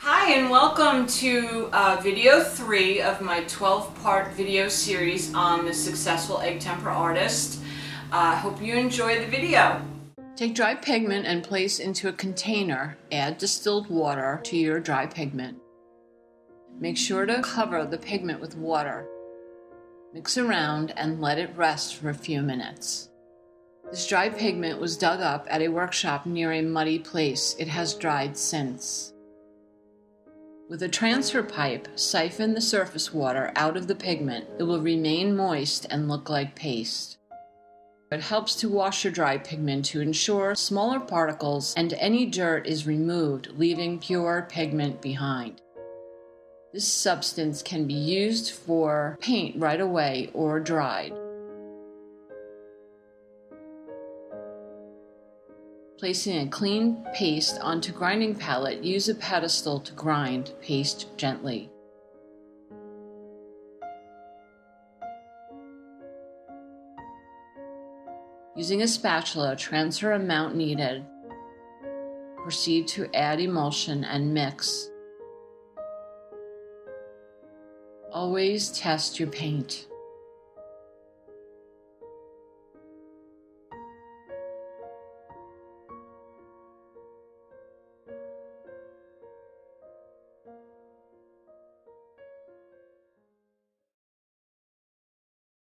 Hi and welcome to video 3 of my 12-part video series on the successful egg tempera artist. Hope you enjoy the video. Take dry pigment and place into a container. Add distilled water to your dry pigment. Make sure to cover the pigment with water. Mix around and let it rest for a few minutes. This dry pigment was dug up at a workshop near a muddy place. It has dried since. With a transfer pipe, siphon the surface water out of the pigment. It will remain moist and look like paste. It helps to wash your dry pigment to ensure smaller particles and any dirt is removed, leaving pure pigment behind. This substance can be used for paint right away or dried. Placing a clean paste onto grinding pallet, use a pedestal to grind paste gently. Using a spatula, transfer amount needed. Proceed to add emulsion and mix. Always test your paint.